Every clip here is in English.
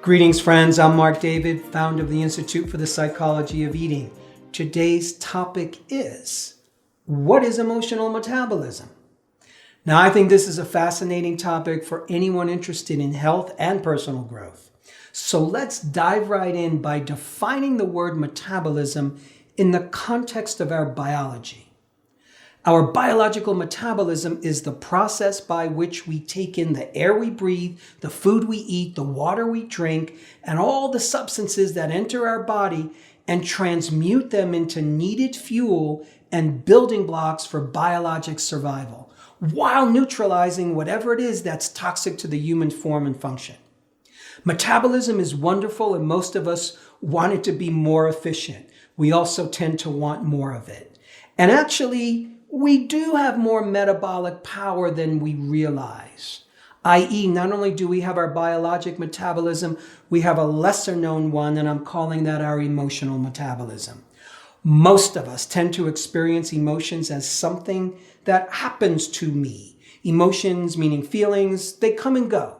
Greetings, friends. I'm Marc David, founder of the Institute for the Psychology of Eating. Today's topic is, what is emotional metabolism? Now, I think this is a fascinating topic for anyone interested in health and personal growth. So let's dive right in by defining the word metabolism in the context of our biology. Our biological metabolism is the process by which we take in the air we breathe, the food we eat, the water we drink, and all the substances that enter our body and transmute them into needed fuel and building blocks for biologic survival, while neutralizing whatever it is that's toxic to the human form and function. Metabolism is wonderful, and most of us want it to be more efficient. We also tend to want more of it. And actually, we do have more metabolic power than we realize, i.e., not only do we have our biologic metabolism, we have a lesser known one, and I'm calling that our emotional metabolism. Most of us tend to experience emotions as something that happens to me. Emotions, meaning feelings, they come and go.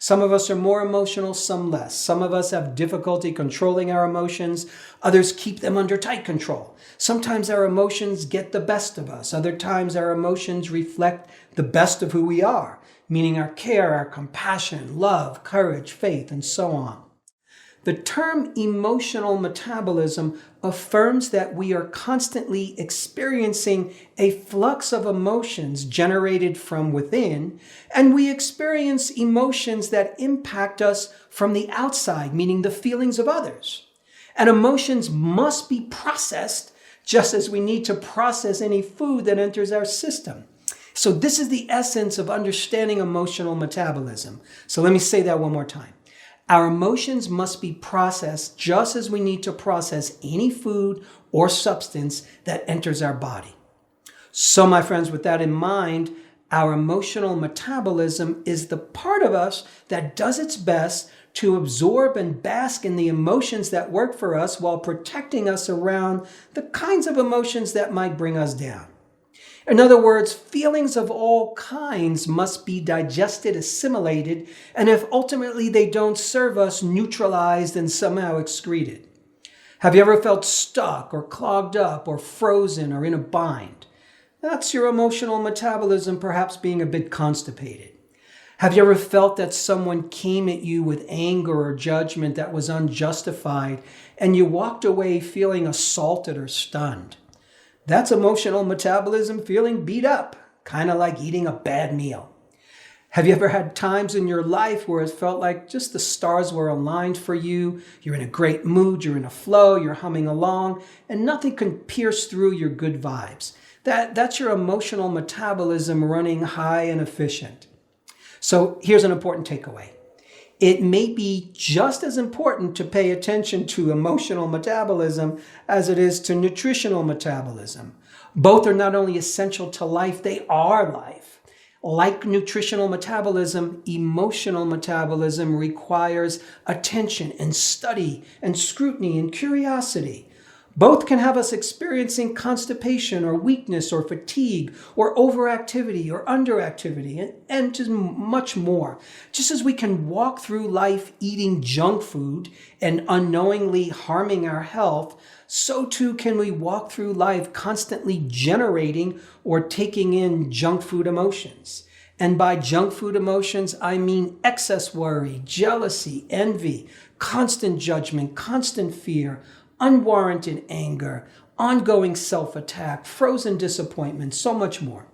Some of us are more emotional, some less. Some of us have difficulty controlling our emotions. Others keep them under tight control. Sometimes our emotions get the best of us. Other times our emotions reflect the best of who we are, meaning our care, our compassion, love, courage, faith, and so on. The term emotional metabolism affirms that we are constantly experiencing a flux of emotions generated from within, and we experience emotions that impact us from the outside, meaning the feelings of others. And emotions must be processed just as we need to process any food that enters our system. So this is the essence of understanding emotional metabolism. So let me say that one more time. Our emotions must be processed just as we need to process any food or substance that enters our body. So, my friends, with that in mind, our emotional metabolism is the part of us that does its best to absorb and bask in the emotions that work for us while protecting us around the kinds of emotions that might bring us down. In other words, feelings of all kinds must be digested, assimilated, and if ultimately they don't serve us, neutralized and somehow excreted. Have you ever felt stuck or clogged up or frozen or in a bind? That's your emotional metabolism perhaps being a bit constipated. Have you ever felt that someone came at you with anger or judgment that was unjustified and you walked away feeling assaulted or stunned? That's emotional metabolism feeling beat up, kind of like eating a bad meal. Have you ever had times in your life where it felt like just the stars were aligned for you? You're in a great mood, you're in a flow, you're humming along, and nothing can pierce through your good vibes. That's your emotional metabolism running high and efficient. So here's an important takeaway. It may be just as important to pay attention to emotional metabolism as it is to nutritional metabolism. Both are not only essential to life, they are life. Like nutritional metabolism, emotional metabolism requires attention and study and scrutiny and curiosity. Both can have us experiencing constipation or weakness or fatigue or overactivity or underactivity and just much more. Just as we can walk through life eating junk food and unknowingly harming our health, so too can we walk through life constantly generating or taking in junk food emotions. And by junk food emotions, I mean excess worry, jealousy, envy, constant judgment, constant fear, unwarranted anger, ongoing self-attack, frozen disappointment, so much more.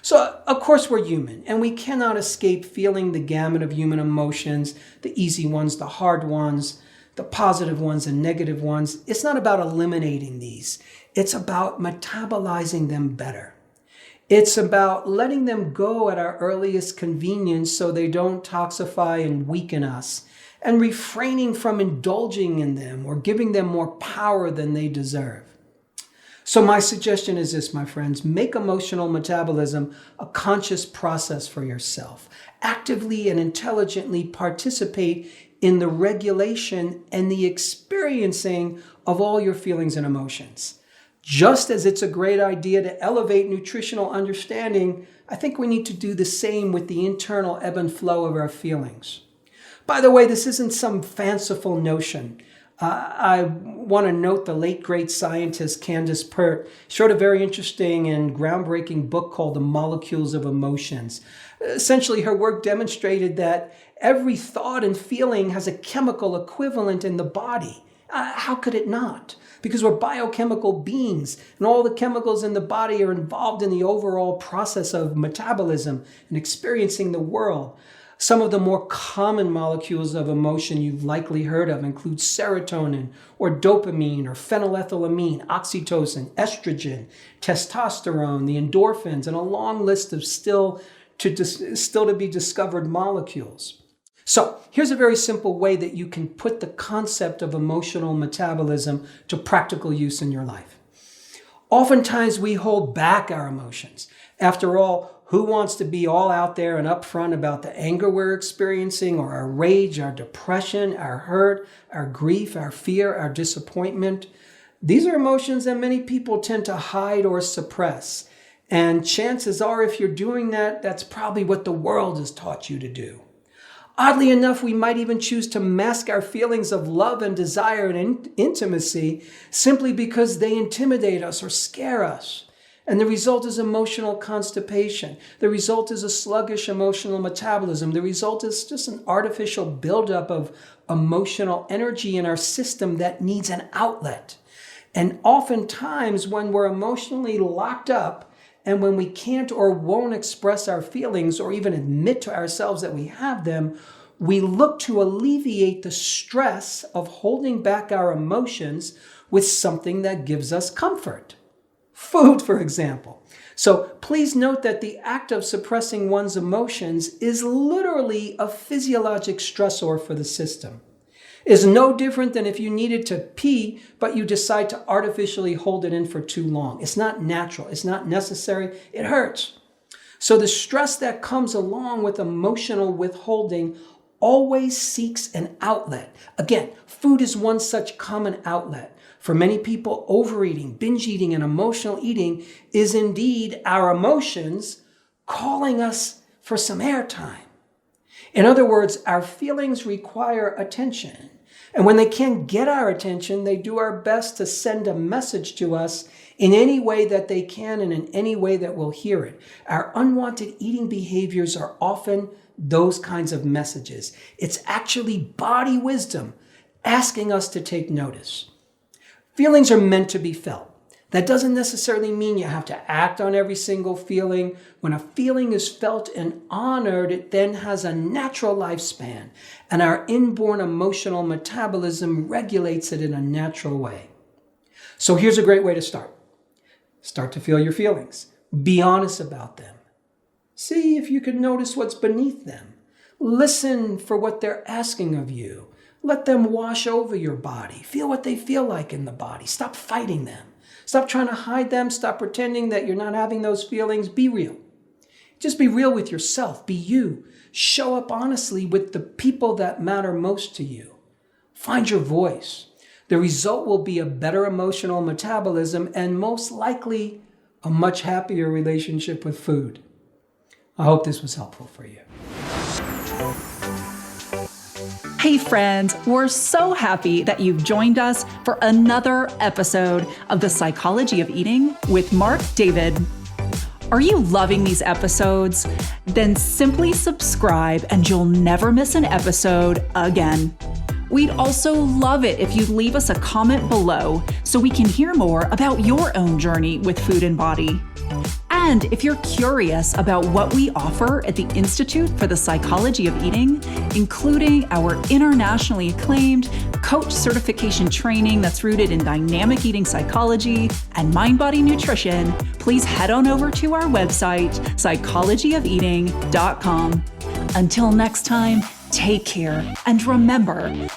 So, of course, we're human, and we cannot escape feeling the gamut of human emotions, the easy ones, the hard ones, the positive ones and negative ones. It's not about eliminating these. It's about metabolizing them better. It's about letting them go at our earliest convenience so they don't toxify and weaken us, and refraining from indulging in them or giving them more power than they deserve. So my suggestion is this, my friends, make emotional metabolism a conscious process for yourself. Actively and intelligently participate in the regulation and the experiencing of all your feelings and emotions. Just as it's a great idea to elevate nutritional understanding, I think we need to do the same with the internal ebb and flow of our feelings. By the way, this isn't some fanciful notion. I want to note the late great scientist Candace Pert showed a very interesting and groundbreaking book called The Molecules of Emotions. Essentially, her work demonstrated that every thought and feeling has a chemical equivalent in the body. How could it not? Because we're biochemical beings, and all the chemicals in the body are involved in the overall process of metabolism and experiencing the world. Some of the more common molecules of emotion you've likely heard of include serotonin or dopamine or phenylethylamine, oxytocin, estrogen, testosterone, the endorphins, and a long list of still to be discovered molecules. So here's a very simple way that you can put the concept of emotional metabolism to practical use in your life. Oftentimes we hold back our emotions. After all, who wants to be all out there and upfront about the anger we're experiencing, or our rage, our depression, our hurt, our grief, our fear, our disappointment? These are emotions that many people tend to hide or suppress. And chances are, if you're doing that, that's probably what the world has taught you to do. Oddly enough, we might even choose to mask our feelings of love and desire and intimacy simply because they intimidate us or scare us. And the result is emotional constipation. The result is a sluggish emotional metabolism. The result is just an artificial buildup of emotional energy in our system that needs an outlet. And oftentimes when we're emotionally locked up and when we can't or won't express our feelings or even admit to ourselves that we have them, we look to alleviate the stress of holding back our emotions with something that gives us comfort. Food, for example. So please note that the act of suppressing one's emotions is literally a physiologic stressor for the system. It's no different than if you needed to pee, but you decide to artificially hold it in for too long. It's not natural. It's not necessary. It hurts. So the stress that comes along with emotional withholding always seeks an outlet. Again, food is one such common outlet. For many people, overeating, binge eating, and emotional eating is indeed our emotions calling us for some airtime. In other words, our feelings require attention. And when they can't get our attention, they do our best to send a message to us in any way that they can and in any way that we'll hear it. Our unwanted eating behaviors are often those kinds of messages. It's actually body wisdom asking us to take notice. Feelings are meant to be felt. That doesn't necessarily mean you have to act on every single feeling. When a feeling is felt and honored, it then has a natural lifespan, and our inborn emotional metabolism regulates it in a natural way. So here's a great way to start. Start to feel your feelings. Be honest about them. See if you can notice what's beneath them. Listen for what they're asking of you. Let them wash over your body. Feel what they feel like in the body. Stop fighting them. Stop trying to hide them. Stop pretending that you're not having those feelings. Be real. Just be real with yourself. Be you. Show up honestly with the people that matter most to you. Find your voice. The result will be a better emotional metabolism and most likely a much happier relationship with food. I hope this was helpful for you. Hey friends, we're so happy that you've joined us for another episode of The Psychology of Eating with Marc David. Are you loving these episodes? Then simply subscribe and you'll never miss an episode again. We'd also love it if you'd leave us a comment below so we can hear more about your own journey with food and body. And if you're curious about what we offer at the Institute for the Psychology of Eating, including our internationally acclaimed coach certification training that's rooted in dynamic eating psychology and mind-body nutrition, please head on over to our website, psychologyofeating.com. Until next time, take care and remember,